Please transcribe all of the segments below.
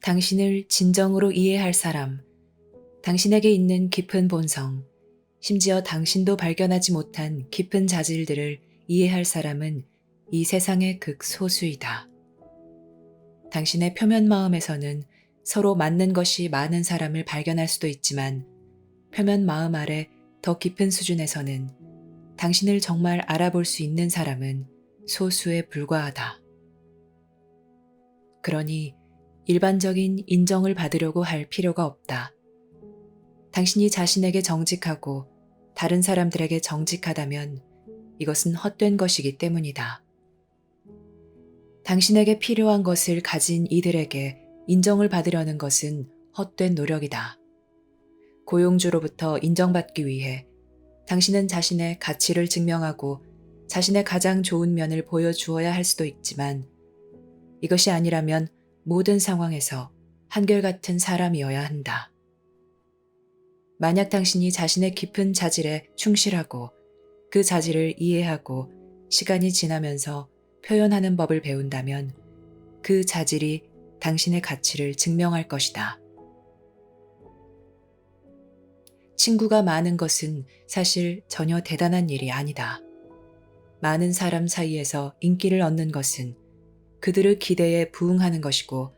당신을 진정으로 이해할 사람, 당신에게 있는 깊은 본성, 심지어 당신도 발견하지 못한 깊은 자질들을 이해할 사람은 이 세상의 극소수이다. 당신의 표면 마음에서는 서로 맞는 것이 많은 사람을 발견할 수도 있지만 표면 마음 아래 더 깊은 수준에서는 당신을 정말 알아볼 수 있는 사람은 소수에 불과하다. 그러니 일반적인 인정을 받으려고 할 필요가 없다. 당신이 자신에게 정직하고 다른 사람들에게 정직하다면 이것은 헛된 것이기 때문이다. 당신에게 필요한 것을 가진 이들에게 인정을 받으려는 것은 헛된 노력이다. 고용주로부터 인정받기 위해 당신은 자신의 가치를 증명하고 자신의 가장 좋은 면을 보여주어야 할 수도 있지만 이것이 아니라면 모든 상황에서 한결같은 사람이어야 한다. 만약 당신이 자신의 깊은 자질에 충실하고 그 자질을 이해하고 시간이 지나면서 표현하는 법을 배운다면 그 자질이 당신의 가치를 증명할 것이다. 친구가 많은 것은 사실 전혀 대단한 일이 아니다. 많은 사람 사이에서 인기를 얻는 것은 그들의 기대에 부응하는 것이고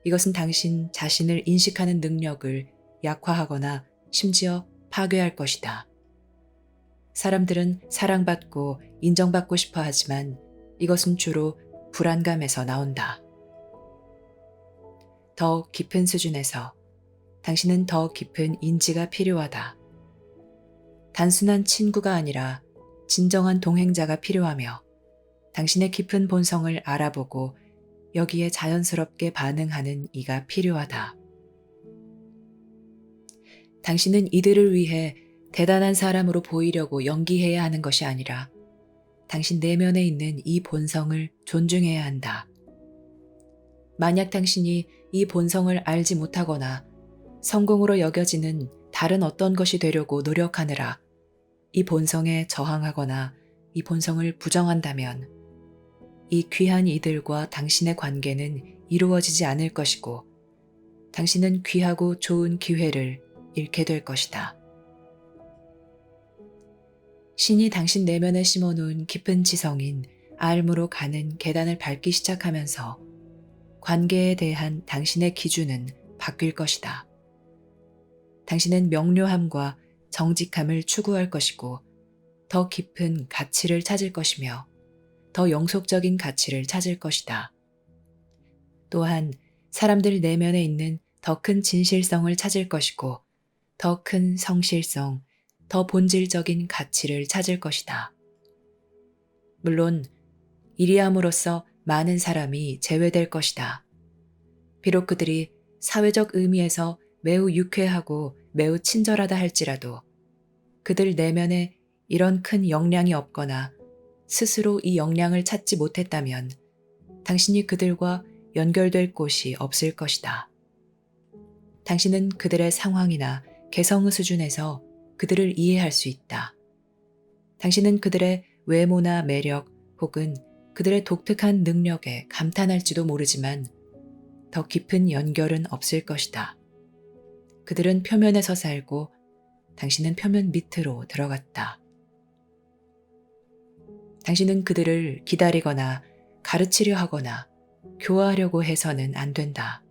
이것은 당신 자신을 인식하는 능력을 약화하거나 심지어 파괴할 것이다. 사람들은 사랑받고 인정받고 싶어 하지만 이것은 주로 불안감에서 나온다. 더 깊은 수준에서 당신은 더 깊은 인지가 필요하다. 단순한 친구가 아니라 진정한 동행자가 필요하며 당신의 깊은 본성을 알아보고 여기에 자연스럽게 반응하는 이가 필요하다. 당신은 이들을 위해 대단한 사람으로 보이려고 연기해야 하는 것이 아니라 당신 내면에 있는 이 본성을 존중해야 한다. 만약 당신이 이 본성을 알지 못하거나 성공으로 여겨지는 다른 어떤 것이 되려고 노력하느라 이 본성에 저항하거나 이 본성을 부정한다면 이 귀한 이들과 당신의 관계는 이루어지지 않을 것이고 당신은 귀하고 좋은 기회를 잃게 될 것이다. 신이 당신 내면에 심어놓은 깊은 지성인 알무로 가는 계단을 밟기 시작하면서 관계에 대한 당신의 기준은 바뀔 것이다. 당신은 명료함과 정직함을 추구할 것이고 더 깊은 가치를 찾을 것이며 더 영속적인 가치를 찾을 것이다. 또한 사람들 내면에 있는 더 큰 진실성을 찾을 것이고 더 큰 성실성, 더 본질적인 가치를 찾을 것이다. 물론 이리함으로써 많은 사람이 제외될 것이다. 비록 그들이 사회적 의미에서 매우 유쾌하고 매우 친절하다 할지라도 그들 내면에 이런 큰 역량이 없거나 스스로 이 역량을 찾지 못했다면 당신이 그들과 연결될 곳이 없을 것이다. 당신은 그들의 상황이나 개성의 수준에서 그들을 이해할 수 있다. 당신은 그들의 외모나 매력 혹은 그들의 독특한 능력에 감탄할지도 모르지만 더 깊은 연결은 없을 것이다. 그들은 표면에서 살고 당신은 표면 밑으로 들어갔다. 당신은 그들을 기다리거나 가르치려 하거나 교화하려고 해서는 안 된다.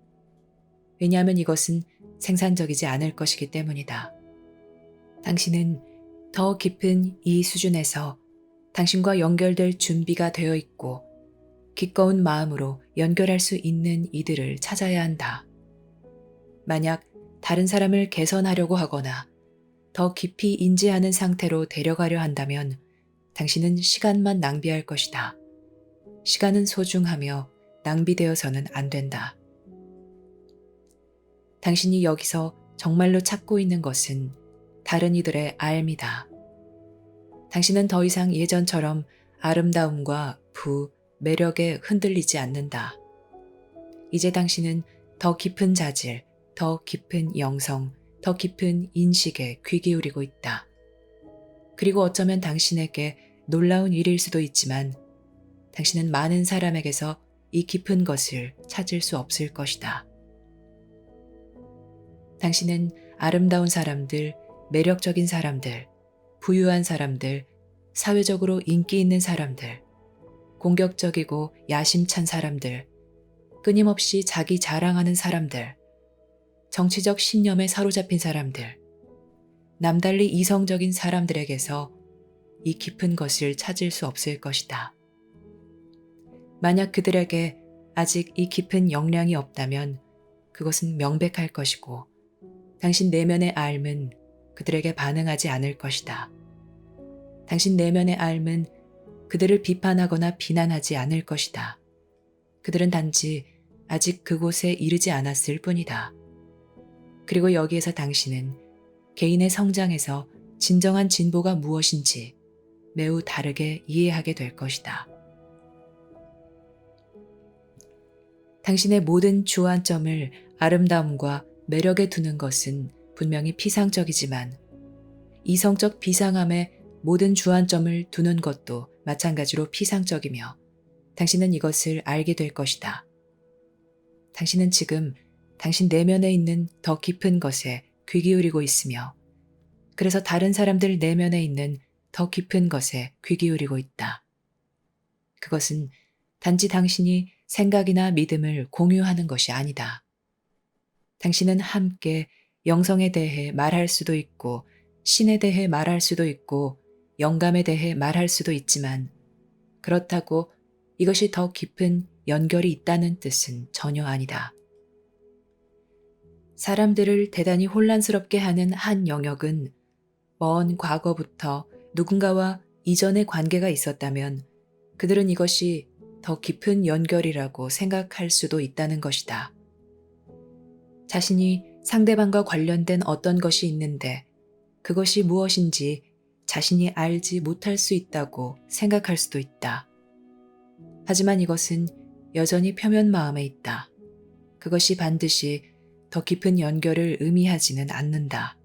왜냐하면 이것은 생산적이지 않을 것이기 때문이다. 당신은 더 깊은 이 수준에서 당신과 연결될 준비가 되어 있고 기꺼운 마음으로 연결할 수 있는 이들을 찾아야 한다. 만약 다른 사람을 개선하려고 하거나 더 깊이 인지하는 상태로 데려가려 한다면 당신은 시간만 낭비할 것이다. 시간은 소중하며 낭비되어서는 안 된다. 당신이 여기서 정말로 찾고 있는 것은 다른 이들의 알미다. 당신은 더 이상 예전처럼 아름다움과 매력에 흔들리지 않는다. 이제 당신은 더 깊은 자질, 더 깊은 영성, 더 깊은 인식에 귀 기울이고 있다. 그리고 어쩌면 당신에게 놀라운 일일 수도 있지만 당신은 많은 사람에게서 이 깊은 것을 찾을 수 없을 것이다. 당신은 아름다운 사람들, 매력적인 사람들, 부유한 사람들, 사회적으로 인기 있는 사람들, 공격적이고 야심찬 사람들, 끊임없이 자기 자랑하는 사람들, 정치적 신념에 사로잡힌 사람들, 남달리 이성적인 사람들에게서 이 깊은 것을 찾을 수 없을 것이다. 만약 그들에게 아직 이 깊은 역량이 없다면 그것은 명백할 것이고 당신 내면의 알은 그들에게 반응하지 않을 것이다. 당신 내면의 알은 그들을 비판하거나 비난하지 않을 것이다. 그들은 단지 아직 그곳에 이르지 않았을 뿐이다. 그리고 여기에서 당신은 개인의 성장에서 진정한 진보가 무엇인지 매우 다르게 이해하게 될 것이다. 당신의 모든 주안점을 아름다움과 매력에 두는 것은 분명히 피상적이지만 이성적 비상함에 모든 주안점을 두는 것도 마찬가지로 피상적이며 당신은 이것을 알게 될 것이다. 당신은 지금 당신 내면에 있는 더 깊은 것에 귀 기울이고 있으며 그래서 다른 사람들 내면에 있는 더 깊은 것에 귀 기울이고 있다. 그것은 단지 당신이 생각이나 믿음을 공유하는 것이 아니다. 당신은 함께 영성에 대해 말할 수도 있고 신에 대해 말할 수도 있고 영감에 대해 말할 수도 있지만 그렇다고 이것이 더 깊은 연결이 있다는 뜻은 전혀 아니다. 사람들을 대단히 혼란스럽게 하는 한 영역은 먼 과거부터 누군가와 이전의 관계가 있었다면 그들은 이것이 더 깊은 연결이라고 생각할 수도 있다는 것이다. 자신이 상대방과 관련된 어떤 것이 있는데 그것이 무엇인지 자신이 알지 못할 수 있다고 생각할 수도 있다. 하지만 이것은 여전히 표면 마음에 있다. 그것이 반드시 더 깊은 연결을 의미하지는 않는다.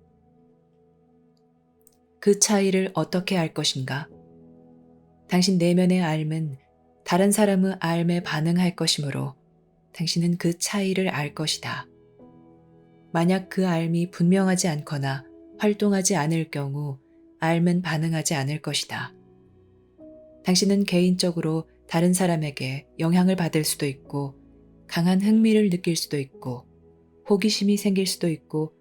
그 차이를 어떻게 알 것인가? 당신 내면의 알은 다른 사람의 알에 반응할 것이므로 당신은 그 차이를 알 것이다. 만약 그 알이 분명하지 않거나 활동하지 않을 경우 알은 반응하지 않을 것이다. 당신은 개인적으로 다른 사람에게 영향을 받을 수도 있고 강한 흥미를 느낄 수도 있고 호기심이 생길 수도 있고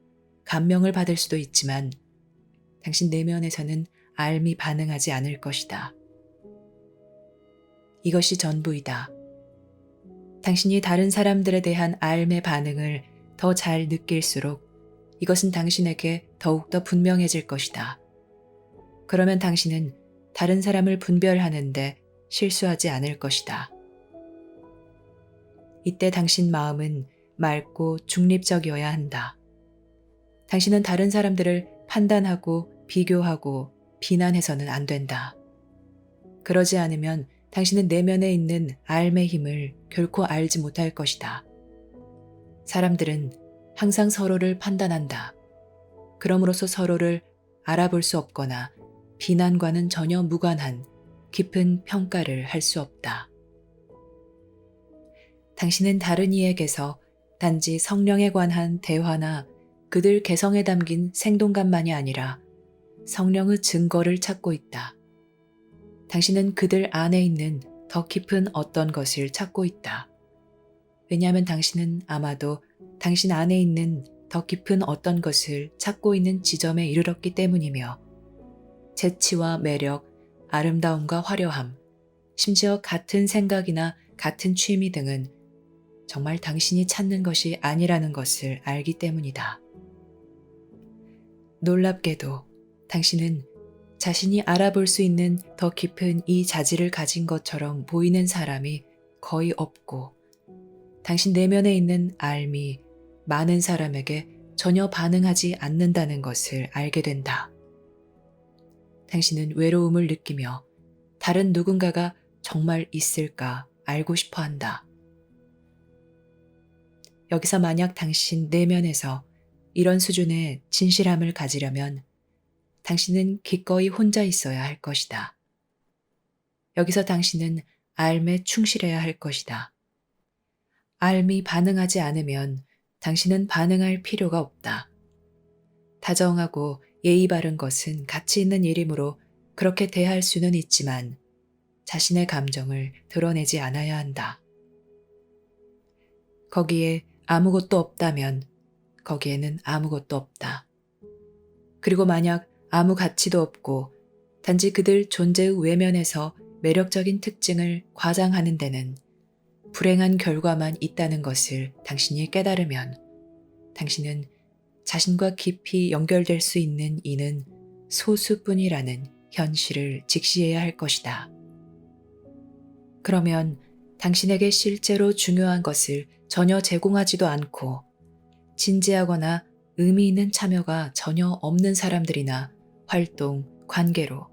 감명을 받을 수도 있지만 당신 내면에서는 알이 반응하지 않을 것이다. 이것이 전부이다. 당신이 다른 사람들에 대한 알의 반응을 더 잘 느낄수록 이것은 당신에게 더욱더 분명해질 것이다. 그러면 당신은 다른 사람을 분별하는데 실수하지 않을 것이다. 이때 당신 마음은 맑고 중립적이어야 한다. 당신은 다른 사람들을 판단하고 비교하고 비난해서는 안 된다. 그러지 않으면 당신은 내면에 있는 알의 힘을 결코 알지 못할 것이다. 사람들은 항상 서로를 판단한다. 그럼으로써 서로를 알아볼 수 없거나 비난과는 전혀 무관한 깊은 평가를 할 수 없다. 당신은 다른 이에게서 단지 성령에 관한 대화나 그들 개성에 담긴 생동감만이 아니라 성령의 증거를 찾고 있다. 당신은 그들 안에 있는 더 깊은 어떤 것을 찾고 있다. 왜냐하면 당신은 아마도 당신 안에 있는 더 깊은 어떤 것을 찾고 있는 지점에 이르렀기 때문이며 재치와 매력, 아름다움과 화려함, 심지어 같은 생각이나 같은 취미 등은 정말 당신이 찾는 것이 아니라는 것을 알기 때문이다. 놀랍게도 당신은 자신이 알아볼 수 있는 더 깊은 이 자질을 가진 것처럼 보이는 사람이 거의 없고 당신 내면에 있는 알미 많은 사람에게 전혀 반응하지 않는다는 것을 알게 된다. 당신은 외로움을 느끼며 다른 누군가가 정말 있을까 알고 싶어 한다. 여기서 만약 당신 내면에서 이런 수준의 진실함을 가지려면 당신은 기꺼이 혼자 있어야 할 것이다. 여기서 당신은 알에 충실해야 할 것이다. 알이 반응하지 않으면 당신은 반응할 필요가 없다. 다정하고 예의 바른 것은 가치 있는 일이므로 그렇게 대할 수는 있지만 자신의 감정을 드러내지 않아야 한다. 거기에 아무것도 없다면 거기에는 아무것도 없다. 그리고 만약 아무 가치도 없고 단지 그들 존재의 외면에서 매력적인 특징을 과장하는 데는 불행한 결과만 있다는 것을 당신이 깨달으면 당신은 자신과 깊이 연결될 수 있는 이는 소수뿐이라는 현실을 직시해야 할 것이다. 그러면 당신에게 실제로 중요한 것을 전혀 제공하지도 않고 진지하거나 의미 있는 참여가 전혀 없는 사람들이나 활동, 관계로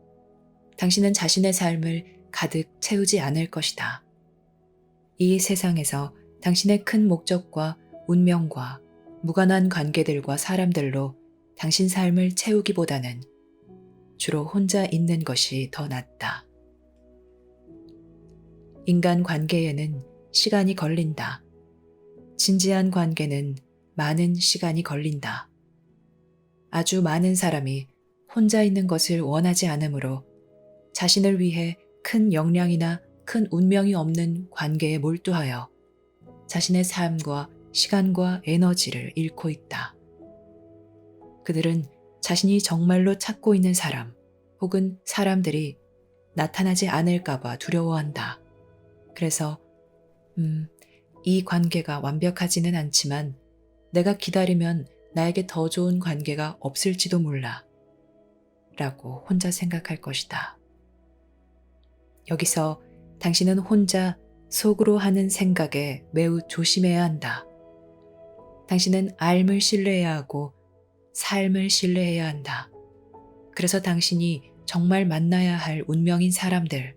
당신은 자신의 삶을 가득 채우지 않을 것이다. 이 세상에서 당신의 큰 목적과 운명과 무관한 관계들과 사람들로 당신 삶을 채우기보다는 주로 혼자 있는 것이 더 낫다. 인간 관계에는 시간이 걸린다. 진지한 관계는 많은 시간이 걸린다. 아주 많은 사람이 혼자 있는 것을 원하지 않으므로 자신을 위해 큰 역량이나 큰 운명이 없는 관계에 몰두하여 자신의 삶과 시간과 에너지를 잃고 있다. 그들은 자신이 정말로 찾고 있는 사람 혹은 사람들이 나타나지 않을까봐 두려워한다. 그래서 이 관계가 완벽하지는 않지만 내가 기다리면 나에게 더 좋은 관계가 없을지도 몰라 라고 혼자 생각할 것이다. 여기서 당신은 혼자 속으로 하는 생각에 매우 조심해야 한다. 당신은 삶을 신뢰해야 하고 삶을 신뢰해야 한다. 그래서 당신이 정말 만나야 할 운명인 사람들,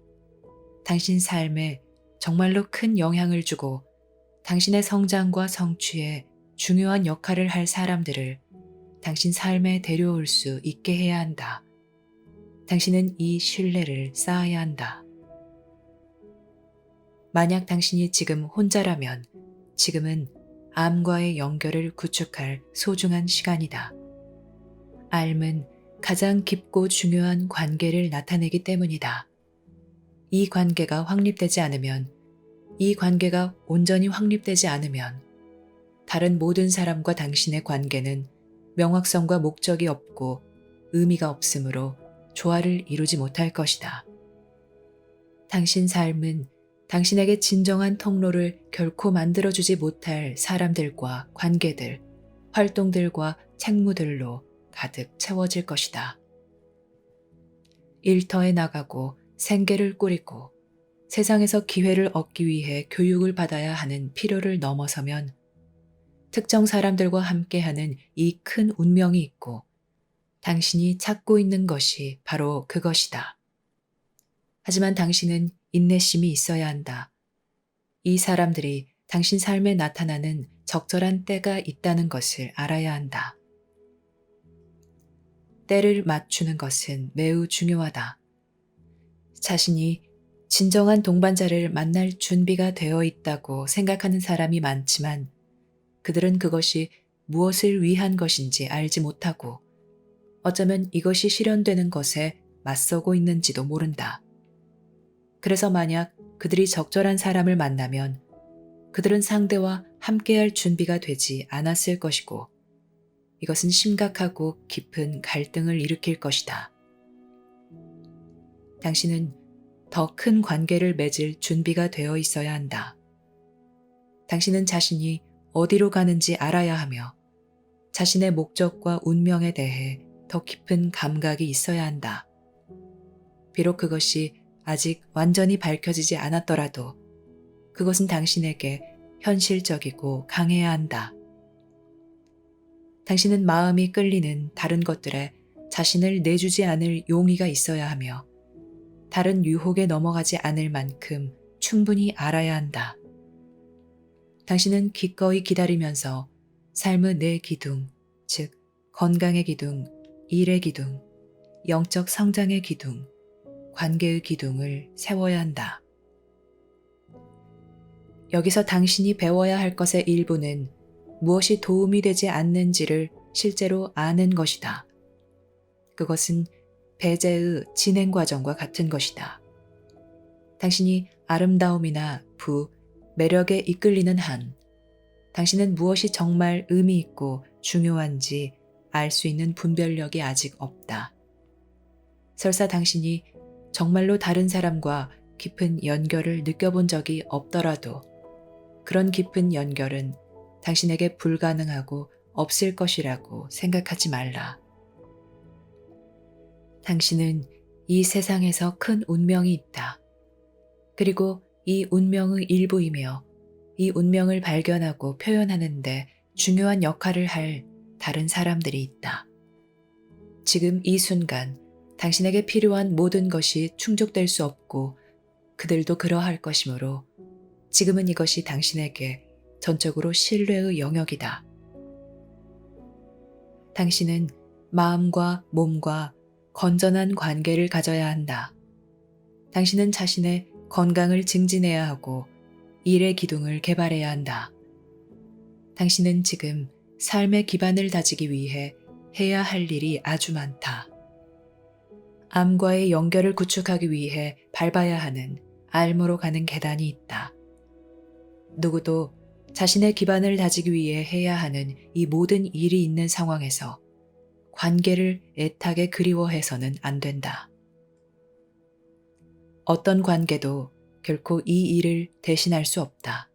당신 삶에 정말로 큰 영향을 주고 당신의 성장과 성취에 중요한 역할을 할 사람들을 당신 삶에 데려올 수 있게 해야 한다. 당신은 이 신뢰를 쌓아야 한다. 만약 당신이 지금 혼자라면 지금은 암과의 연결을 구축할 소중한 시간이다. 암은 가장 깊고 중요한 관계를 나타내기 때문이다. 이 관계가 확립되지 않으면, 이 관계가 온전히 확립되지 않으면 다른 모든 사람과 당신의 관계는 명확성과 목적이 없고 의미가 없으므로 조화를 이루지 못할 것이다. 당신 삶은 당신에게 진정한 통로를 결코 만들어주지 못할 사람들과 관계들, 활동들과 책무들로 가득 채워질 것이다. 일터에 나가고 생계를 꾸리고 세상에서 기회를 얻기 위해 교육을 받아야 하는 필요를 넘어서면 특정 사람들과 함께하는 이 큰 운명이 있고 당신이 찾고 있는 것이 바로 그것이다. 하지만 당신은 인내심이 있어야 한다. 이 사람들이 당신 삶에 나타나는 적절한 때가 있다는 것을 알아야 한다. 때를 맞추는 것은 매우 중요하다. 자신이 진정한 동반자를 만날 준비가 되어 있다고 생각하는 사람이 많지만 그들은 그것이 무엇을 위한 것인지 알지 못하고 어쩌면 이것이 실현되는 것에 맞서고 있는지도 모른다. 그래서 만약 그들이 적절한 사람을 만나면 그들은 상대와 함께할 준비가 되지 않았을 것이고 이것은 심각하고 깊은 갈등을 일으킬 것이다. 당신은 더 큰 관계를 맺을 준비가 되어 있어야 한다. 당신은 자신이 어디로 가는지 알아야 하며 자신의 목적과 운명에 대해 더 깊은 감각이 있어야 한다. 비록 그것이 아직 완전히 밝혀지지 않았더라도 그것은 당신에게 현실적이고 강해야 한다. 당신은 마음이 끌리는 다른 것들에 자신을 내주지 않을 용의가 있어야 하며 다른 유혹에 넘어가지 않을 만큼 충분히 알아야 한다. 당신은 기꺼이 기다리면서 삶의 네 기둥, 즉 건강의 기둥, 일의 기둥, 영적 성장의 기둥, 관계의 기둥을 세워야 한다. 여기서 당신이 배워야 할 것의 일부는 무엇이 도움이 되지 않는지를 실제로 아는 것이다. 그것은 배제의 진행 과정과 같은 것이다. 당신이 아름다움이나 매력에 이끌리는 한, 당신은 무엇이 정말 의미 있고 중요한지 알 수 있는 분별력이 아직 없다. 설사 당신이 정말로 다른 사람과 깊은 연결을 느껴본 적이 없더라도 그런 깊은 연결은 당신에게 불가능하고 없을 것이라고 생각하지 말라. 당신은 이 세상에서 큰 운명이 있다. 그리고 이 운명의 일부이며 이 운명을 발견하고 표현하는데 중요한 역할을 할 다른 사람들이 있다. 지금 이 순간 당신에게 필요한 모든 것이 충족될 수 없고 그들도 그러할 것이므로 지금은 이것이 당신에게 전적으로 신뢰의 영역이다. 당신은 마음과 몸과 건전한 관계를 가져야 한다. 당신은 자신의 건강을 증진해야 하고 일의 기둥을 개발해야 한다. 당신은 지금 삶의 기반을 다지기 위해 해야 할 일이 아주 많다. 암과의 연결을 구축하기 위해 밟아야 하는 알무로 가는 계단이 있다. 누구도 자신의 기반을 다지기 위해 해야 하는 이 모든 일이 있는 상황에서 관계를 애타게 그리워해서는 안 된다. 어떤 관계도 결코 이 일을 대신할 수 없다.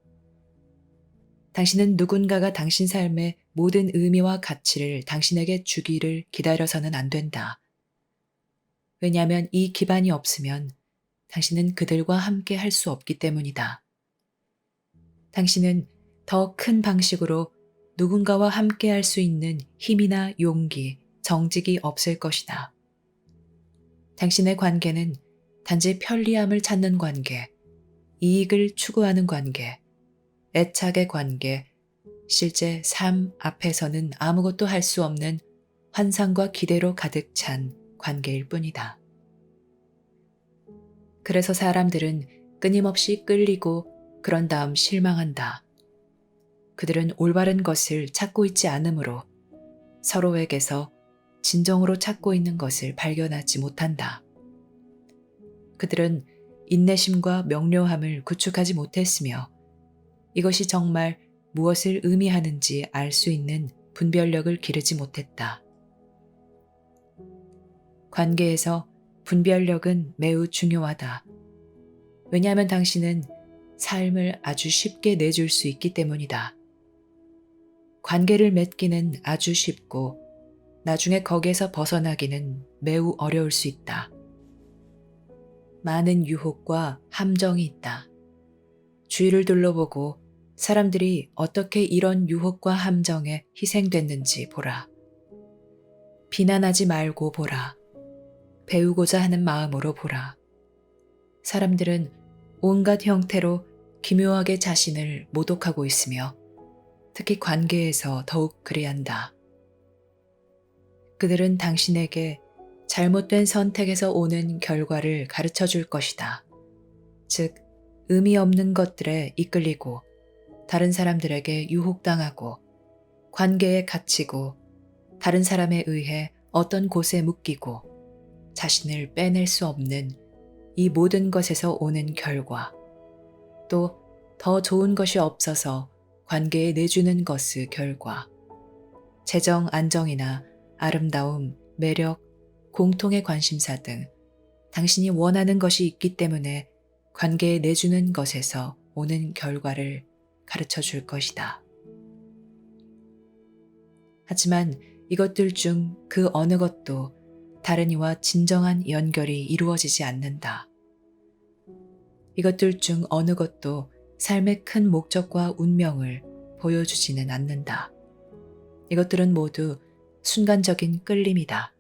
당신은 누군가가 당신 삶의 모든 의미와 가치를 당신에게 주기를 기다려서는 안 된다. 왜냐하면 이 기반이 없으면 당신은 그들과 함께 할 수 없기 때문이다. 당신은 더 큰 방식으로 누군가와 함께 할 수 있는 힘이나 용기, 정직이 없을 것이다. 당신의 관계는 단지 편리함을 찾는 관계, 이익을 추구하는 관계, 애착의 관계, 실제 삶 앞에서는 아무것도 할 수 없는 환상과 기대로 가득 찬 관계일 뿐이다. 그래서 사람들은 끊임없이 끌리고 그런 다음 실망한다. 그들은 올바른 것을 찾고 있지 않으므로 서로에게서 진정으로 찾고 있는 것을 발견하지 못한다. 그들은 인내심과 명료함을 구축하지 못했으며 이것이 정말 무엇을 의미하는지 알 수 있는 분별력을 기르지 못했다. 관계에서 분별력은 매우 중요하다. 왜냐하면 당신은 삶을 아주 쉽게 내줄 수 있기 때문이다. 관계를 맺기는 아주 쉽고 나중에 거기에서 벗어나기는 매우 어려울 수 있다. 많은 유혹과 함정이 있다. 주위를 둘러보고 사람들이 어떻게 이런 유혹과 함정에 희생됐는지 보라. 비난하지 말고 보라. 배우고자 하는 마음으로 보라. 사람들은 온갖 형태로 기묘하게 자신을 모독하고 있으며 특히 관계에서 더욱 그래야 한다. 그들은 당신에게 잘못된 선택에서 오는 결과를 가르쳐 줄 것이다. 즉, 의미 없는 것들에 이끌리고 다른 사람들에게 유혹당하고 관계에 갇히고 다른 사람에 의해 어떤 곳에 묶이고 자신을 빼낼 수 없는 이 모든 것에서 오는 결과, 또 더 좋은 것이 없어서 관계에 내주는 것의 결과, 재정 안정이나 아름다움, 매력, 공통의 관심사 등 당신이 원하는 것이 있기 때문에 관계에 내주는 것에서 오는 결과를 가르쳐 줄 것이다. 하지만 이것들 중 그 어느 것도 다른 이와 진정한 연결이 이루어지지 않는다. 이것들 중 어느 것도 삶의 큰 목적과 운명을 보여주지는 않는다. 이것들은 모두 순간적인 끌림이다.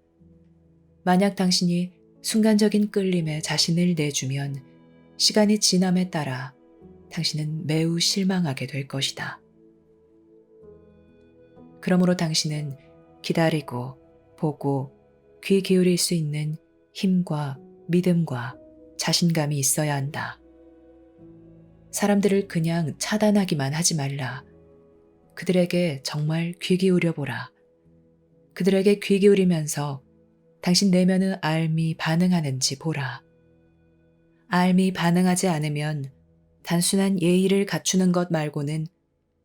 만약 당신이 순간적인 끌림에 자신을 내주면 시간이 지남에 따라 당신은 매우 실망하게 될 것이다. 그러므로 당신은 기다리고 보고 귀 기울일 수 있는 힘과 믿음과 자신감이 있어야 한다. 사람들을 그냥 차단하기만 하지 말라. 그들에게 정말 귀 기울여 보라. 그들에게 귀 기울이면서 당신 내면의 알미 반응하는지 보라. 알미 반응하지 않으면 단순한 예의를 갖추는 것 말고는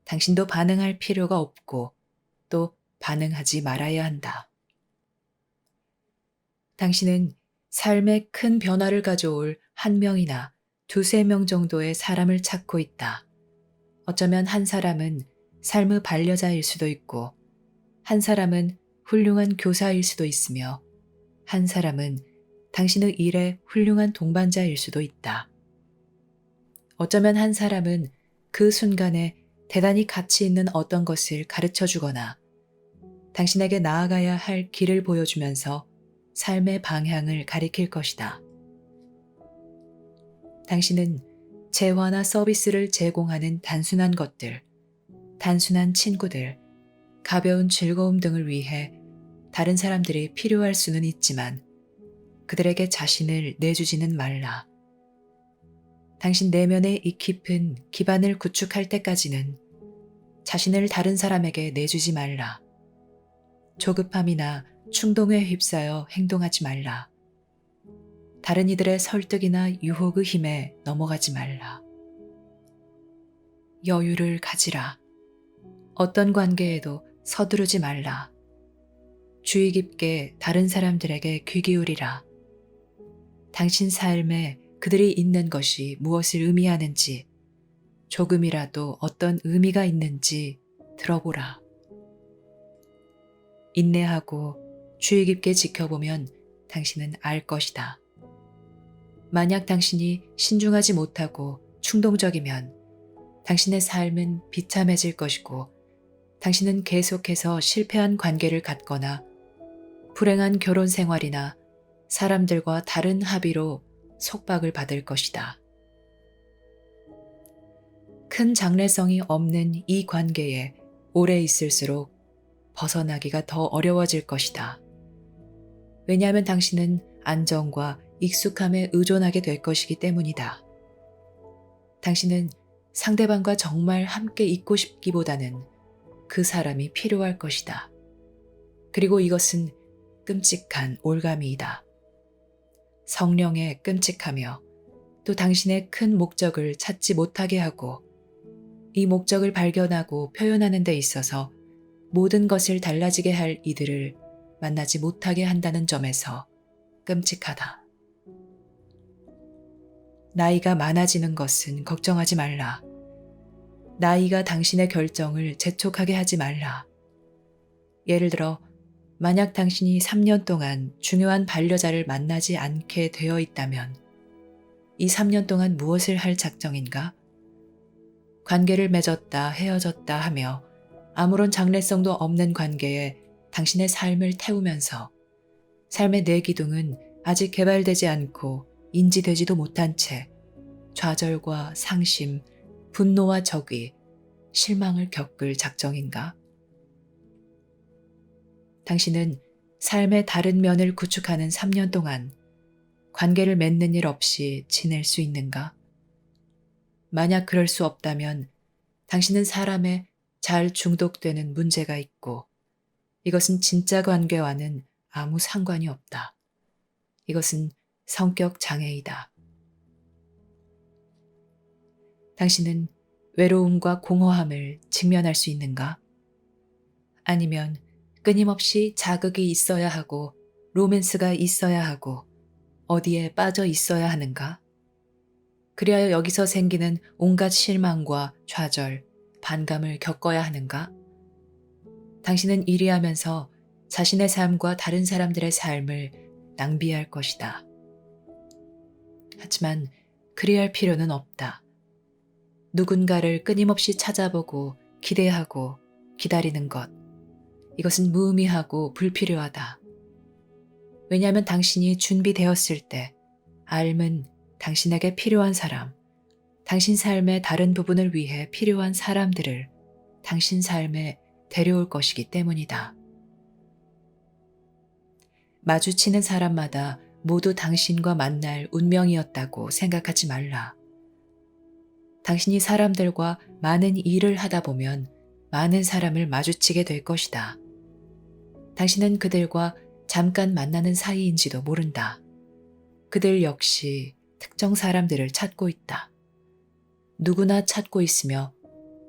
당신도 반응할 필요가 없고 또 반응하지 말아야 한다. 당신은 삶에 큰 변화를 가져올 한 명이나 두세 명 정도의 사람을 찾고 있다. 어쩌면 한 사람은 삶의 반려자일 수도 있고, 한 사람은 훌륭한 교사일 수도 있으며, 한 사람은 당신의 일에 훌륭한 동반자일 수도 있다. 어쩌면 한 사람은 그 순간에 대단히 가치 있는 어떤 것을 가르쳐 주거나 당신에게 나아가야 할 길을 보여주면서 삶의 방향을 가리킬 것이다. 당신은 재화나 서비스를 제공하는 단순한 것들, 단순한 친구들, 가벼운 즐거움 등을 위해 다른 사람들이 필요할 수는 있지만 그들에게 자신을 내주지는 말라. 당신 내면의 이 깊은 기반을 구축할 때까지는 자신을 다른 사람에게 내주지 말라. 조급함이나 충동에 휩싸여 행동하지 말라. 다른 이들의 설득이나 유혹의 힘에 넘어가지 말라. 여유를 가지라. 어떤 관계에도 서두르지 말라. 주의 깊게 다른 사람들에게 귀 기울이라. 당신 삶에 그들이 있는 것이 무엇을 의미하는지, 조금이라도 어떤 의미가 있는지 들어보라. 인내하고 주의 깊게 지켜보면 당신은 알 것이다. 만약 당신이 신중하지 못하고 충동적이면 당신의 삶은 비참해질 것이고, 당신은 계속해서 실패한 관계를 갖거나 불행한 결혼 생활이나 사람들과 다른 합의로 속박을 받을 것이다. 큰 장래성이 없는 이 관계에 오래 있을수록 벗어나기가 더 어려워질 것이다. 왜냐하면 당신은 안정과 익숙함에 의존하게 될 것이기 때문이다. 당신은 상대방과 정말 함께 있고 싶기보다는 그 사람이 필요할 것이다. 그리고 이것은 끔찍한 올가미이다. 성령에 끔찍하며 또 당신의 큰 목적을 찾지 못하게 하고 이 목적을 발견하고 표현하는 데 있어서 모든 것을 달라지게 할 이들을 만나지 못하게 한다는 점에서 끔찍하다. 나이가 많아지는 것은 걱정하지 말라. 나이가 당신의 결정을 재촉하게 하지 말라. 예를 들어, 만약 당신이 3년 동안 중요한 반려자를 만나지 않게 되어 있다면 이 3년 동안 무엇을 할 작정인가? 관계를 맺었다 헤어졌다 하며 아무런 장래성도 없는 관계에 당신의 삶을 태우면서 삶의 내 기둥은 아직 개발되지 않고 인지되지도 못한 채 좌절과 상심, 분노와 적의, 실망을 겪을 작정인가? 당신은 삶의 다른 면을 구축하는 3년 동안 관계를 맺는 일 없이 지낼 수 있는가? 만약 그럴 수 없다면 당신은 사람에 잘 중독되는 문제가 있고 이것은 진짜 관계와는 아무 상관이 없다. 이것은 성격 장애이다. 당신은 외로움과 공허함을 직면할 수 있는가? 아니면 끊임없이 자극이 있어야 하고 로맨스가 있어야 하고 어디에 빠져 있어야 하는가? 그리하여 여기서 생기는 온갖 실망과 좌절, 반감을 겪어야 하는가? 당신은 이리 하면서 자신의 삶과 다른 사람들의 삶을 낭비할 것이다. 하지만 그리할 필요는 없다. 누군가를 끊임없이 찾아보고 기대하고 기다리는 것, 이것은 무의미하고 불필요하다. 왜냐하면 당신이 준비되었을 때 알은 당신에게 필요한 사람, 당신 삶의 다른 부분을 위해 필요한 사람들을 당신 삶에 데려올 것이기 때문이다. 마주치는 사람마다 모두 당신과 만날 운명이었다고 생각하지 말라. 당신이 사람들과 많은 일을 하다 보면 많은 사람을 마주치게 될 것이다. 당신은 그들과 잠깐 만나는 사이인지도 모른다. 그들 역시 특정 사람들을 찾고 있다. 누구나 찾고 있으며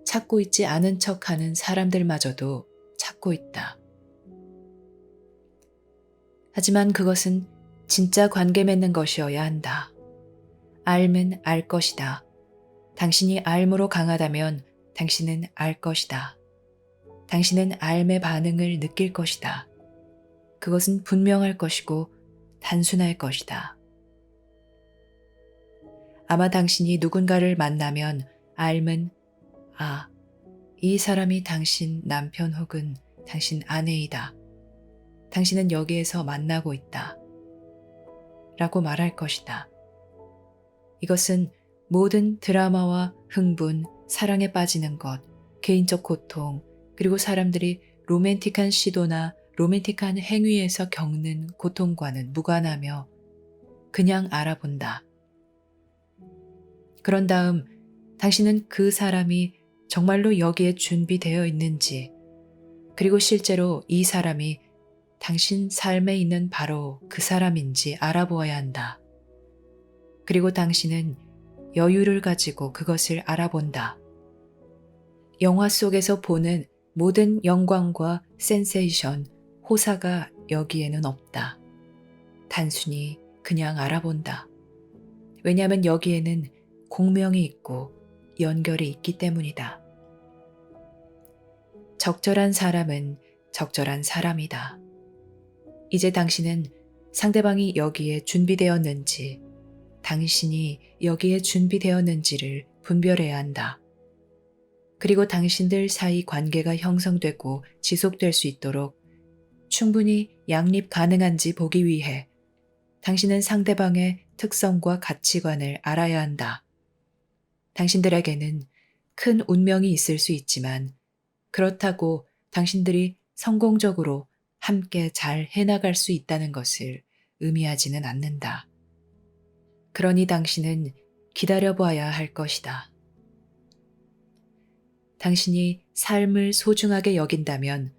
찾고 있지 않은 척하는 사람들마저도 찾고 있다. 하지만 그것은 진짜 관계 맺는 것이어야 한다. 알면 알 것이다. 당신이 알므로 강하다면 당신은 알 것이다. 당신은 알의 반응을 느낄 것이다. 그것은 분명할 것이고 단순할 것이다. 아마 당신이 누군가를 만나면 알면 아, 이 사람이 당신 남편 혹은 당신 아내이다. 당신은 여기에서 만나고 있다. 라고 말할 것이다. 이것은 모든 드라마와 흥분, 사랑에 빠지는 것, 개인적 고통, 그리고 사람들이 로맨틱한 시도나 로맨틱한 행위에서 겪는 고통과는 무관하며 그냥 알아본다. 그런 다음 당신은 그 사람이 정말로 여기에 준비되어 있는지, 그리고 실제로 이 사람이 당신 삶에 있는 바로 그 사람인지 알아보아야 한다. 그리고 당신은 여유를 가지고 그것을 알아본다. 영화 속에서 보는 모든 영광과 센세이션, 호사가 여기에는 없다. 단순히 그냥 알아본다. 왜냐하면 여기에는 공명이 있고 연결이 있기 때문이다. 적절한 사람은 적절한 사람이다. 이제 당신은 상대방이 여기에 준비되었는지, 당신이 여기에 준비되었는지를 분별해야 한다. 그리고 당신들 사이 관계가 형성되고 지속될 수 있도록 충분히 양립 가능한지 보기 위해 당신은 상대방의 특성과 가치관을 알아야 한다. 당신들에게는 큰 운명이 있을 수 있지만 그렇다고 당신들이 성공적으로 함께 잘 해나갈 수 있다는 것을 의미하지는 않는다. 그러니 당신은 기다려봐야 할 것이다. 당신이 삶을 소중하게 여긴다면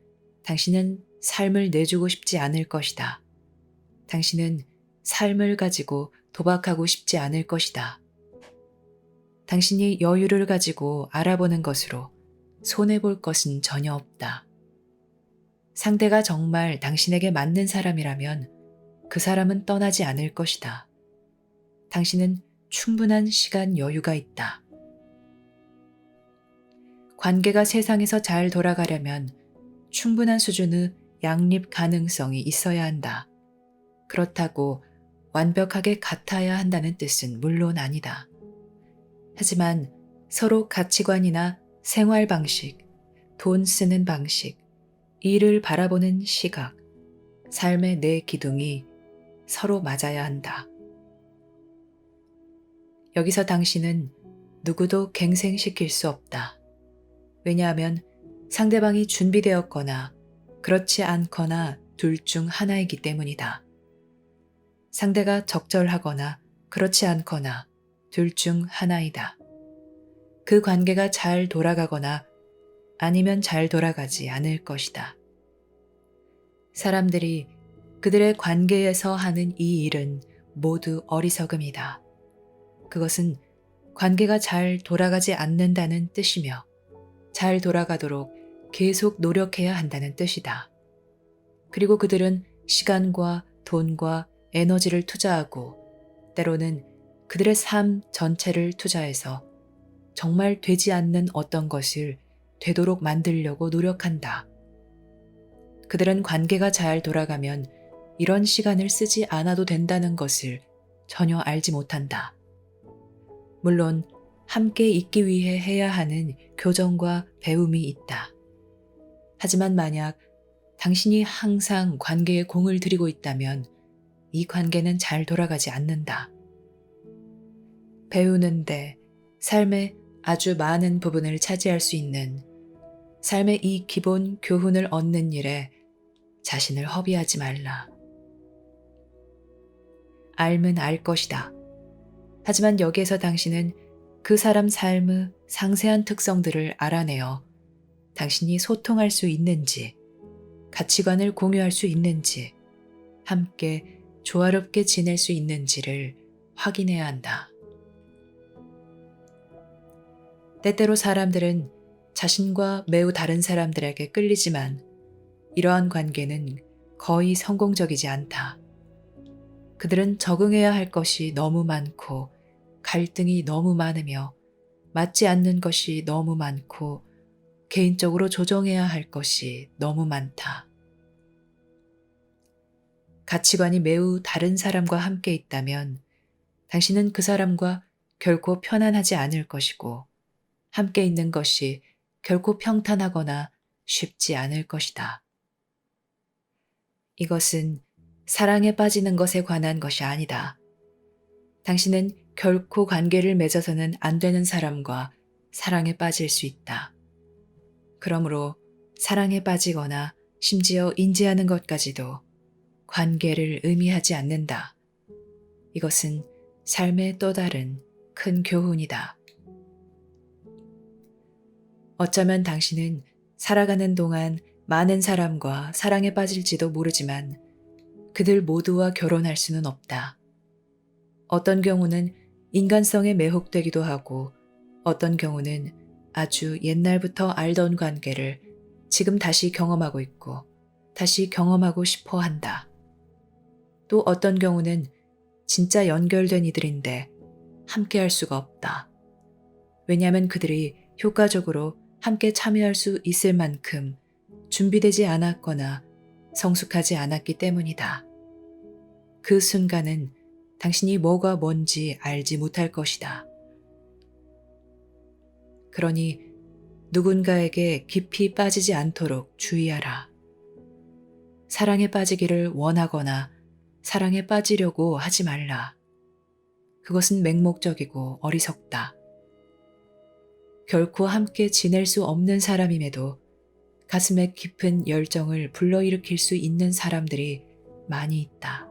당신은 삶을 내주고 싶지 않을 것이다. 당신은 삶을 가지고 도박하고 싶지 않을 것이다. 당신이 여유를 가지고 알아보는 것으로 손해볼 것은 전혀 없다. 상대가 정말 당신에게 맞는 사람이라면 그 사람은 떠나지 않을 것이다. 당신은 충분한 시간 여유가 있다. 관계가 세상에서 잘 돌아가려면 충분한 수준의 양립 가능성이 있어야 한다. 그렇다고 완벽하게 같아야 한다는 뜻은 물론 아니다. 하지만 서로 가치관이나 생활 방식, 돈 쓰는 방식, 일을 바라보는 시각, 삶의 내 기둥이 서로 맞아야 한다. 여기서 당신은 누구도 갱생시킬 수 없다. 왜냐하면 상대방이 준비되었거나 그렇지 않거나 둘 중 하나이기 때문이다. 상대가 적절하거나 그렇지 않거나 둘 중 하나이다. 그 관계가 잘 돌아가거나 아니면 잘 돌아가지 않을 것이다. 사람들이 그들의 관계에서 하는 이 일은 모두 어리석음이다. 그것은 관계가 잘 돌아가지 않는다는 뜻이며 잘 돌아가도록 계속 노력해야 한다는 뜻이다. 그리고 그들은 시간과 돈과 에너지를 투자하고 때로는 그들의 삶 전체를 투자해서 정말 되지 않는 어떤 것을 되도록 만들려고 노력한다. 그들은 관계가 잘 돌아가면 이런 시간을 쓰지 않아도 된다는 것을 전혀 알지 못한다. 물론 함께 있기 위해 해야 하는 교정과 배움이 있다. 하지만 만약 당신이 항상 관계에 공을 들이고 있다면 이 관계는 잘 돌아가지 않는다. 배우는데 삶의 아주 많은 부분을 차지할 수 있는 삶의 이 기본 교훈을 얻는 일에 자신을 허비하지 말라. 알면 알 것이다. 하지만 여기에서 당신은 그 사람 삶의 상세한 특성들을 알아내어 당신이 소통할 수 있는지, 가치관을 공유할 수 있는지, 함께 조화롭게 지낼 수 있는지를 확인해야 한다. 때때로 사람들은 자신과 매우 다른 사람들에게 끌리지만 이러한 관계는 거의 성공적이지 않다. 그들은 적응해야 할 것이 너무 많고 갈등이 너무 많으며 맞지 않는 것이 너무 많고 개인적으로 조정해야 할 것이 너무 많다. 가치관이 매우 다른 사람과 함께 있다면 당신은 그 사람과 결코 편안하지 않을 것이고 함께 있는 것이 결코 평탄하거나 쉽지 않을 것이다. 이것은 사랑에 빠지는 것에 관한 것이 아니다. 당신은 결코 관계를 맺어서는 안 되는 사람과 사랑에 빠질 수 있다. 그러므로 사랑에 빠지거나 심지어 인지하는 것까지도 관계를 의미하지 않는다. 이것은 삶의 또 다른 큰 교훈이다. 어쩌면 당신은 살아가는 동안 많은 사람과 사랑에 빠질지도 모르지만 그들 모두와 결혼할 수는 없다. 어떤 경우는 인간성에 매혹되기도 하고 어떤 경우는 아주 옛날부터 알던 관계를 지금 다시 경험하고 있고 다시 경험하고 싶어 한다. 또 어떤 경우는 진짜 연결된 이들인데 함께 할 수가 없다. 왜냐하면 그들이 효과적으로 함께 참여할 수 있을 만큼 준비되지 않았거나 성숙하지 않았기 때문이다. 그 순간은 당신이 뭐가 뭔지 알지 못할 것이다. 그러니 누군가에게 깊이 빠지지 않도록 주의하라. 사랑에 빠지기를 원하거나 사랑에 빠지려고 하지 말라. 그것은 맹목적이고 어리석다. 결코 함께 지낼 수 없는 사람임에도 가슴에 깊은 열정을 불러일으킬 수 있는 사람들이 많이 있다.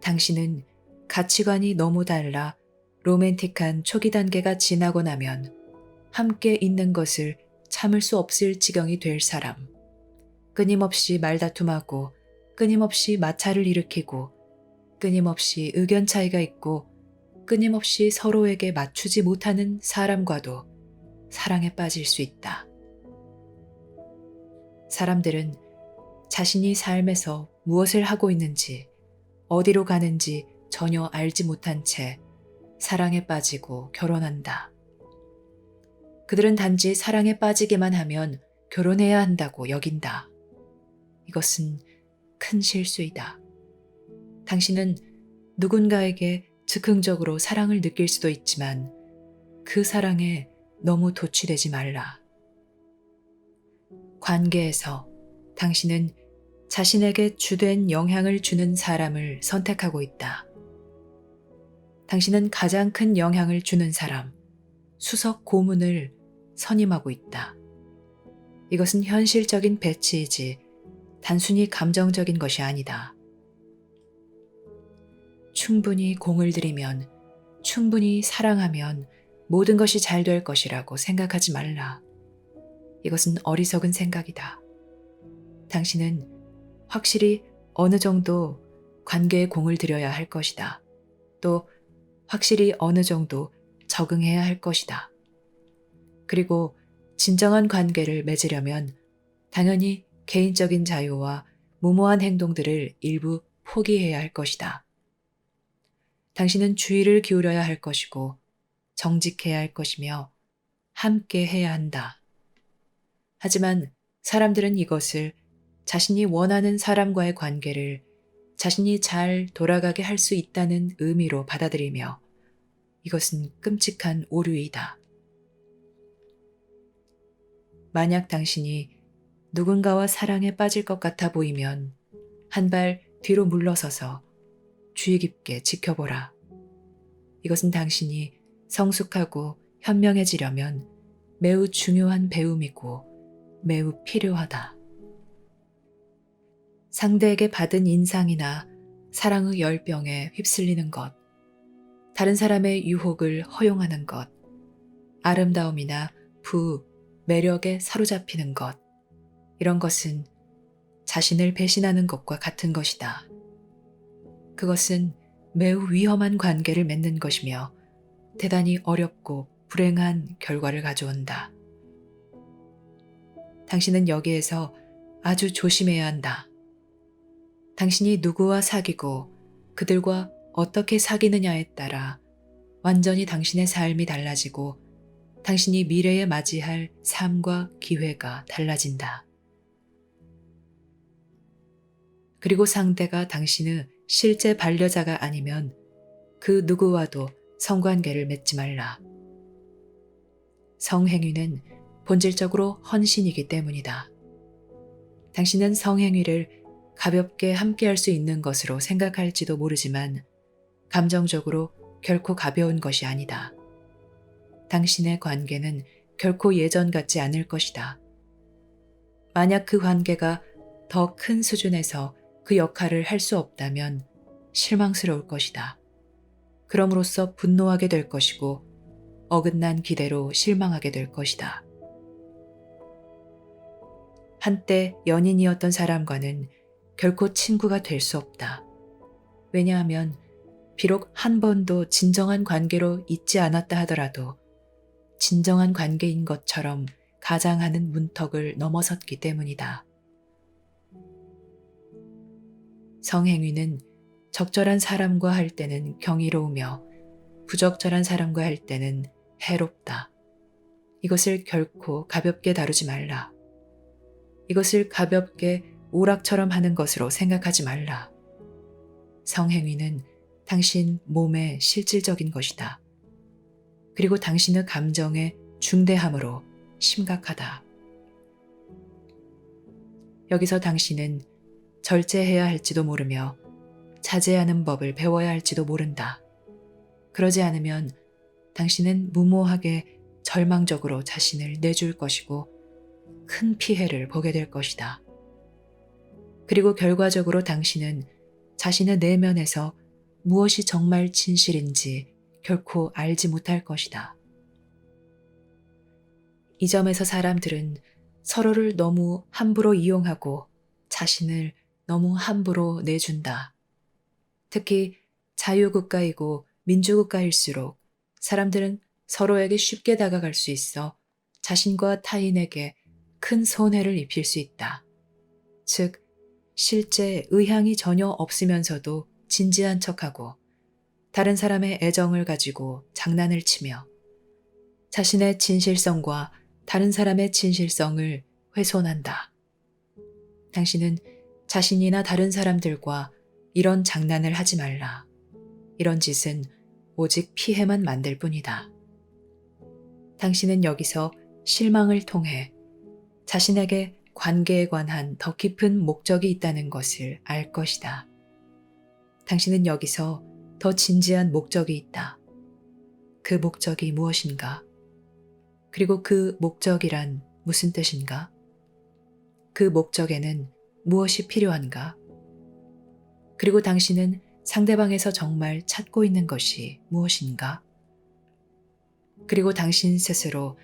당신은 가치관이 너무 달라 로맨틱한 초기 단계가 지나고 나면 함께 있는 것을 참을 수 없을 지경이 될 사람, 끊임없이 말다툼하고 끊임없이 마찰을 일으키고 끊임없이 의견 차이가 있고 끊임없이 서로에게 맞추지 못하는 사람과도 사랑에 빠질 수 있다. 사람들은 자신이 삶에서 무엇을 하고 있는지, 어디로 가는지 전혀 알지 못한 채 사랑에 빠지고 결혼한다. 그들은 단지 사랑에 빠지기만 하면 결혼해야 한다고 여긴다. 이것은 큰 실수이다. 당신은 누군가에게 즉흥적으로 사랑을 느낄 수도 있지만 그 사랑에 너무 도취되지 말라. 관계에서 당신은 자신에게 주된 영향을 주는 사람을 선택하고 있다. 당신은 가장 큰 영향을 주는 사람, 수석 고문을 선임하고 있다. 이것은 현실적인 배치이지 단순히 감정적인 것이 아니다. 충분히 공을 들이면, 충분히 사랑하면 모든 것이 잘 될 것이라고 생각하지 말라. 이것은 어리석은 생각이다. 당신은 확실히 어느 정도 관계에 공을 들여야 할 것이다. 또 확실히 어느 정도 적응해야 할 것이다. 그리고 진정한 관계를 맺으려면 당연히 개인적인 자유와 무모한 행동들을 일부 포기해야 할 것이다. 당신은 주의를 기울여야 할 것이고 정직해야 할 것이며 함께 해야 한다. 하지만 사람들은 이것을 자신이 원하는 사람과의 관계를 자신이 잘 돌아가게 할 수 있다는 의미로 받아들이며 이것은 끔찍한 오류이다. 만약 당신이 누군가와 사랑에 빠질 것 같아 보이면 한 발 뒤로 물러서서 주의 깊게 지켜보라. 이것은 당신이 성숙하고 현명해지려면 매우 중요한 배움이고 매우 필요하다. 상대에게 받은 인상이나 사랑의 열병에 휩쓸리는 것, 다른 사람의 유혹을 허용하는 것, 아름다움이나 부, 매력에 사로잡히는 것, 이런 것은 자신을 배신하는 것과 같은 것이다. 그것은 매우 위험한 관계를 맺는 것이며 대단히 어렵고 불행한 결과를 가져온다. 당신은 여기에서 아주 조심해야 한다. 당신이 누구와 사귀고 그들과 어떻게 사귀느냐에 따라 완전히 당신의 삶이 달라지고 당신이 미래에 맞이할 삶과 기회가 달라진다. 그리고 상대가 당신의 실제 반려자가 아니면 그 누구와도 성관계를 맺지 말라. 성행위는 본질적으로 헌신이기 때문이다. 당신은 성행위를 가볍게 함께할 수 있는 것으로 생각할지도 모르지만 감정적으로 결코 가벼운 것이 아니다. 당신의 관계는 결코 예전 같지 않을 것이다. 만약 그 관계가 더 큰 수준에서 그 역할을 할 수 없다면 실망스러울 것이다. 그럼으로써 분노하게 될 것이고 어긋난 기대로 실망하게 될 것이다. 한때 연인이었던 사람과는 결코 친구가 될 수 없다. 왜냐하면 비록 한 번도 진정한 관계로 있지 않았다 하더라도 진정한 관계인 것처럼 가장하는 문턱을 넘어섰기 때문이다. 성행위는 적절한 사람과 할 때는 경이로우며 부적절한 사람과 할 때는 해롭다. 이것을 결코 가볍게 다루지 말라. 이것을 가볍게 오락처럼 하는 것으로 생각하지 말라. 성행위는 당신 몸의 실질적인 것이다. 그리고 당신의 감정의 중대함으로 심각하다. 여기서 당신은 절제해야 할지도 모르며 자제하는 법을 배워야 할지도 모른다. 그러지 않으면 당신은 무모하게 절망적으로 자신을 내줄 것이고 큰 피해를 보게 될 것이다. 그리고 결과적으로 당신은 자신의 내면에서 무엇이 정말 진실인지 결코 알지 못할 것이다. 이 점에서 사람들은 서로를 너무 함부로 이용하고 자신을 너무 함부로 내준다. 특히 자유국가이고 민주국가일수록 사람들은 서로에게 쉽게 다가갈 수 있어 자신과 타인에게 큰 손해를 입힐 수 있다. 즉, 실제 의향이 전혀 없으면서도 진지한 척하고 다른 사람의 애정을 가지고 장난을 치며 자신의 진실성과 다른 사람의 진실성을 훼손한다. 당신은 자신이나 다른 사람들과 이런 장난을 하지 말라. 이런 짓은 오직 피해만 만들 뿐이다. 당신은 여기서 실망을 통해 자신에게 관계에 관한 더 깊은 목적이 있다는 것을 알 것이다. 당신은 여기서 더 진지한 목적이 있다. 그 목적이 무엇인가? 그리고 그 목적이란 무슨 뜻인가? 그 목적에는 무엇이 필요한가? 그리고 당신은 상대방에서 정말 찾고 있는 것이 무엇인가? 그리고 당신 스스로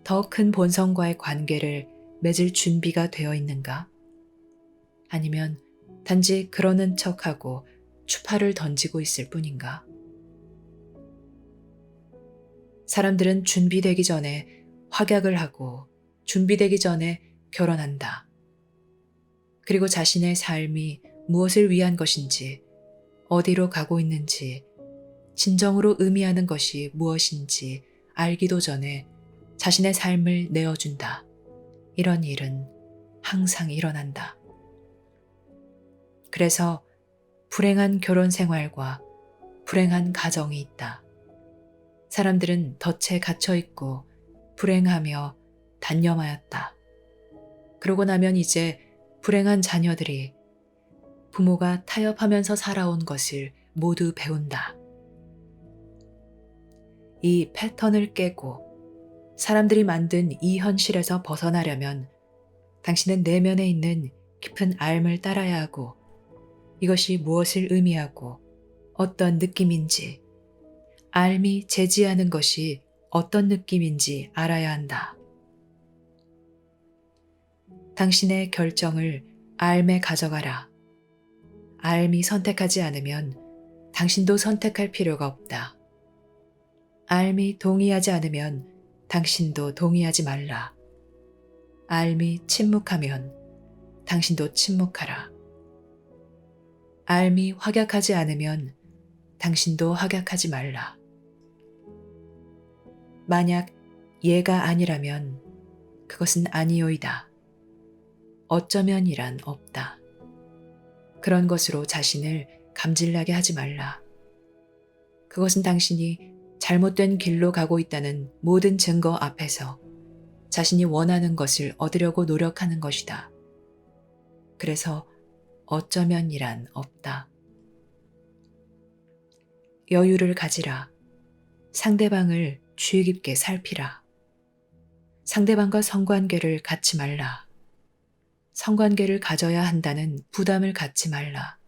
더 큰 본성과의 관계를 맺을 준비가 되어 있는가? 아니면 단지 그러는 척하고 추파를 던지고 있을 뿐인가? 사람들은 준비되기 전에 확약을 하고 준비되기 전에 결혼한다. 그리고 자신의 삶이 무엇을 위한 것인지, 어디로 가고 있는지, 진정으로 의미하는 것이 무엇인지 알기도 전에 자신의 삶을 내어준다. 이런 일은 항상 일어난다. 그래서 불행한 결혼 생활과 불행한 가정이 있다. 사람들은 덫에 갇혀있고 불행하며 단념하였다. 그러고 나면 이제 불행한 자녀들이 부모가 타협하면서 살아온 것을 모두 배운다. 이 패턴을 깨고 사람들이 만든 이 현실에서 벗어나려면 당신은 내면에 있는 깊은 알을 따라야 하고 이것이 무엇을 의미하고 어떤 느낌인지, 알미 제지하는 것이 어떤 느낌인지 알아야 한다. 당신의 결정을 삶에 가져가라. 삶이 선택하지 않으면 당신도 선택할 필요가 없다. 삶이 동의하지 않으면 당신도 동의하지 말라. 삶이 침묵하면 당신도 침묵하라. 삶이 확약하지 않으면 당신도 확약하지 말라. 만약 예가 아니라면 그것은 아니오이다. 어쩌면이란 없다. 그런 것으로 자신을 감질나게 하지 말라. 그것은 당신이 잘못된 길로 가고 있다는 모든 증거 앞에서 자신이 원하는 것을 얻으려고 노력하는 것이다. 그래서 어쩌면이란 없다. 여유를 가지라. 상대방을 주의 깊게 살피라. 상대방과 성관계를 갖지 말라. 성관계를 가져야 한다는 부담을 갖지 말라.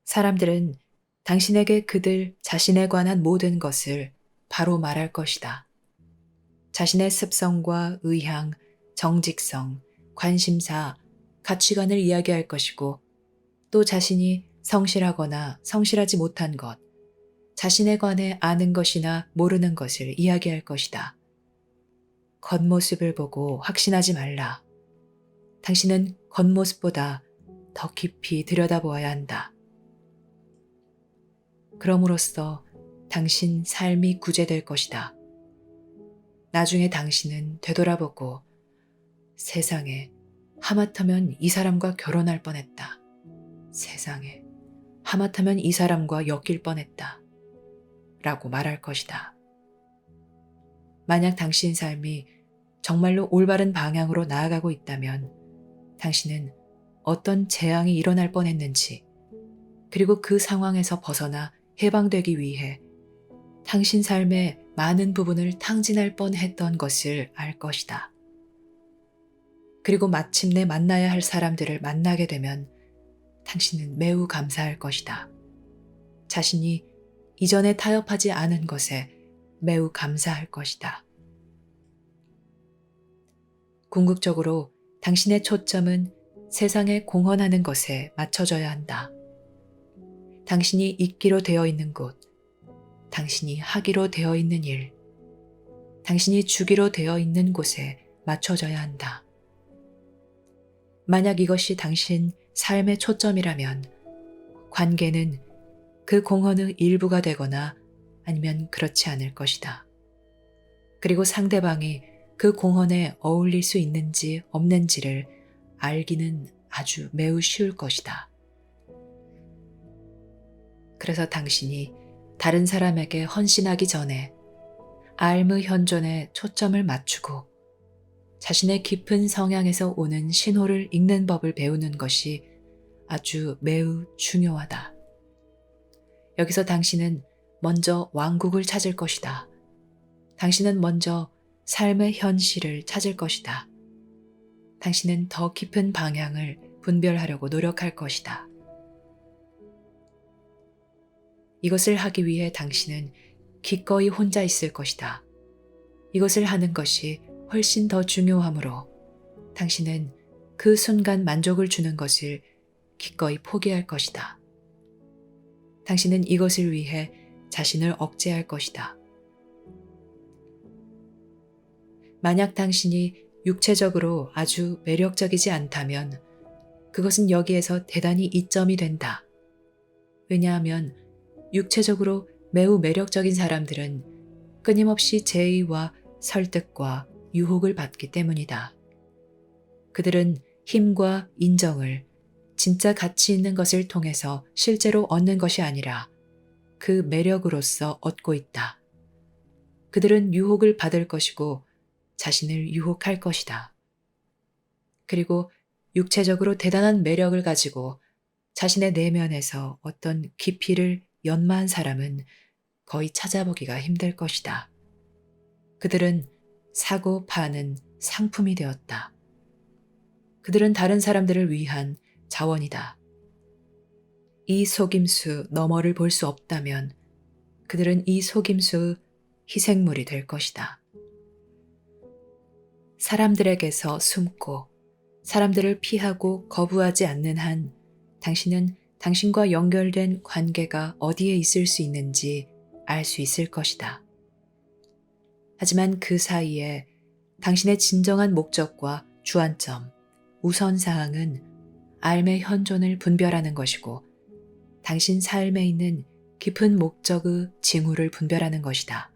사람들은 당신에게 그들 자신에 관한 모든 것을 바로 말할 것이다. 자신의 습성과 의향, 정직성, 관심사, 가치관을 이야기할 것이고 또 자신이 성실하거나 성실하지 못한 것, 자신에 관해 아는 것이나 모르는 것을 이야기할 것이다. 겉모습을 보고 확신하지 말라. 당신은 겉모습보다 더 깊이 들여다보아야 한다. 그럼으로써 당신 삶이 구제될 것이다. 나중에 당신은 되돌아보고 세상에 하마터면 이 사람과 결혼할 뻔했다. 세상에 하마터면 이 사람과 엮일 뻔했다. 라고 말할 것이다. 만약 당신 삶이 정말로 올바른 방향으로 나아가고 있다면 당신은 어떤 재앙이 일어날 뻔했는지 그리고 그 상황에서 벗어나 해방되기 위해 당신 삶의 많은 부분을 탕진할 뻔했던 것을 알 것이다. 그리고 마침내 만나야 할 사람들을 만나게 되면 당신은 매우 감사할 것이다. 자신이 이전에 타협하지 않은 것에 매우 감사할 것이다. 궁극적으로 당신의 초점은 세상에 공헌하는 것에 맞춰져야 한다. 당신이 있기로 되어 있는 곳, 당신이 하기로 되어 있는 일, 당신이 주기로 되어 있는 곳에 맞춰져야 한다. 만약 이것이 당신 삶의 초점이라면 관계는 그 공헌의 일부가 되거나 아니면 그렇지 않을 것이다. 그리고 상대방이 그 공헌에 어울릴 수 있는지 없는지를 알기는 아주 매우 쉬울 것이다. 그래서 당신이 다른 사람에게 헌신하기 전에 삶의 현존에 초점을 맞추고 자신의 깊은 성향에서 오는 신호를 읽는 법을 배우는 것이 아주 매우 중요하다. 여기서 당신은 먼저 왕국을 찾을 것이다. 당신은 먼저 삶의 현실을 찾을 것이다. 당신은 더 깊은 방향을 분별하려고 노력할 것이다. 이것을 하기 위해 당신은 기꺼이 혼자 있을 것이다. 이것을 하는 것이 훨씬 더 중요하므로 당신은 그 순간 만족을 주는 것을 기꺼이 포기할 것이다. 당신은 이것을 위해 자신을 억제할 것이다. 만약 당신이 육체적으로 아주 매력적이지 않다면 그것은 여기에서 대단히 이점이 된다. 왜냐하면 육체적으로 매우 매력적인 사람들은 끊임없이 제의와 설득과 유혹을 받기 때문이다. 그들은 힘과 인정을 진짜 가치 있는 것을 통해서 실제로 얻는 것이 아니라 그 매력으로서 얻고 있다. 그들은 유혹을 받을 것이고 자신을 유혹할 것이다. 그리고 육체적으로 대단한 매력을 가지고 자신의 내면에서 어떤 깊이를 연마한 사람은 거의 찾아보기가 힘들 것이다. 그들은 사고 파는 상품이 되었다. 그들은 다른 사람들을 위한 자원이다. 이 속임수 너머를 볼 수 없다면 그들은 이 속임수의 희생물이 될 것이다. 사람들에게서 숨고 사람들을 피하고 거부하지 않는 한 당신은 당신과 연결된 관계가 어디에 있을 수 있는지 알 수 있을 것이다. 하지만 그 사이에 당신의 진정한 목적과 주안점, 우선사항은 삶의 현존을 분별하는 것이고 당신 삶에 있는 깊은 목적의 징후를 분별하는 것이다.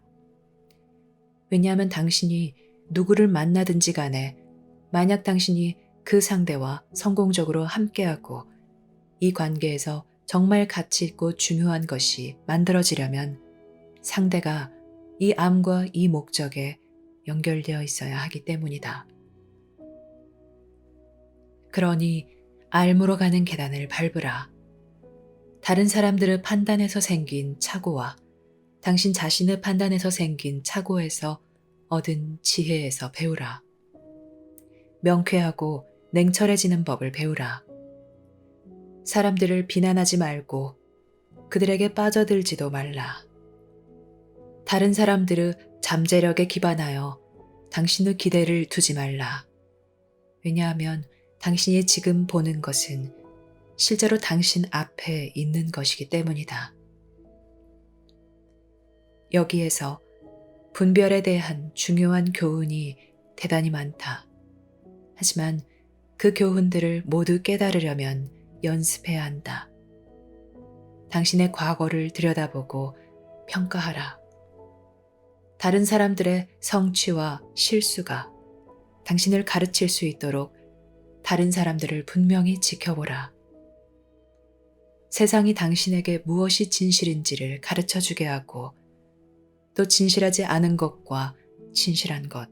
왜냐하면 당신이 누구를 만나든지 간에 만약 당신이 그 상대와 성공적으로 함께하고 이 관계에서 정말 가치 있고 중요한 것이 만들어지려면 상대가 이 암과 이 목적에 연결되어 있어야 하기 때문이다. 그러니 알무로 가는 계단을 밟으라. 다른 사람들의 판단에서 생긴 착오와 당신 자신의 판단에서 생긴 착오에서 얻은 지혜에서 배우라. 명쾌하고 냉철해지는 법을 배우라. 사람들을 비난하지 말고 그들에게 빠져들지도 말라. 다른 사람들의 잠재력에 기반하여 당신의 기대를 두지 말라. 왜냐하면 당신이 지금 보는 것은 실제로 당신 앞에 있는 것이기 때문이다. 여기에서 분별에 대한 중요한 교훈이 대단히 많다. 하지만 그 교훈들을 모두 깨달으려면 연습해야 한다. 당신의 과거를 들여다보고 평가하라. 다른 사람들의 성취와 실수가 당신을 가르칠 수 있도록 다른 사람들을 분명히 지켜보라. 세상이 당신에게 무엇이 진실인지를 가르쳐 주게 하고 또 진실하지 않은 것과 진실한 것,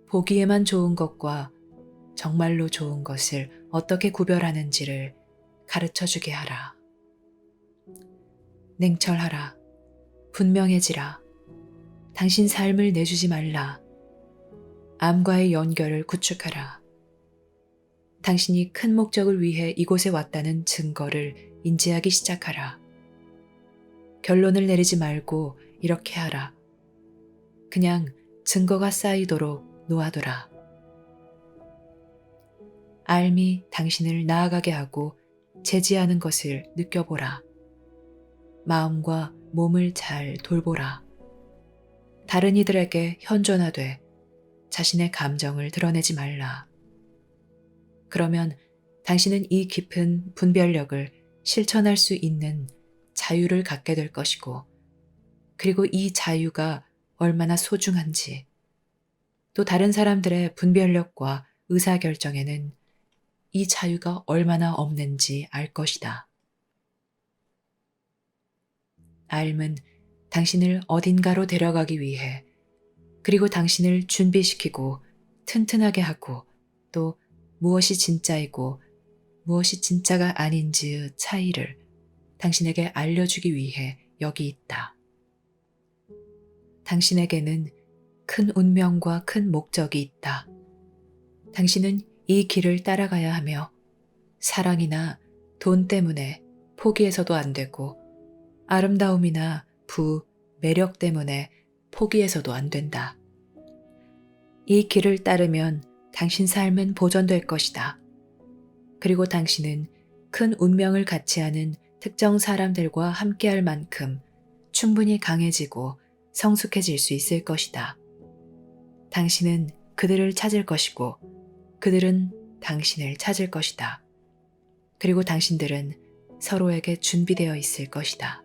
보기에만 좋은 것과 정말로 좋은 것을 어떻게 구별하는지를 가르쳐 주게 하라. 냉철하라. 분명해지라. 당신 삶을 내주지 말라. 암과의 연결을 구축하라. 당신이 큰 목적을 위해 이곳에 왔다는 증거를 인지하기 시작하라. 결론을 내리지 말고 이렇게 하라. 그냥 증거가 쌓이도록 놓아둬라. 알미 당신을 나아가게 하고 제지하는 것을 느껴보라. 마음과 몸을 잘 돌보라. 다른 이들에게 현존하되 자신의 감정을 드러내지 말라. 그러면 당신은 이 깊은 분별력을 실천할 수 있는 자유를 갖게 될 것이고, 그리고 이 자유가 얼마나 소중한지, 또 다른 사람들의 분별력과 의사결정에는 이 자유가 얼마나 없는지 알 것이다. 알은 당신을 어딘가로 데려가기 위해 그리고 당신을 준비시키고 튼튼하게 하고 또 무엇이 진짜이고 무엇이 진짜가 아닌지의 차이를 당신에게 알려주기 위해 여기 있다. 당신에게는 큰 운명과 큰 목적이 있다. 당신은 이 길을 따라가야 하며 사랑이나 돈 때문에 포기해서도 안 되고 아름다움이나 매력 때문에 포기해서도 안 된다. 이 길을 따르면 당신 삶은 보존될 것이다. 그리고 당신은 큰 운명을 같이 하는 특정 사람들과 함께할 만큼 충분히 강해지고 성숙해질 수 있을 것이다. 당신은 그들을 찾을 것이고 그들은 당신을 찾을 것이다. 그리고 당신들은 서로에게 준비되어 있을 것이다.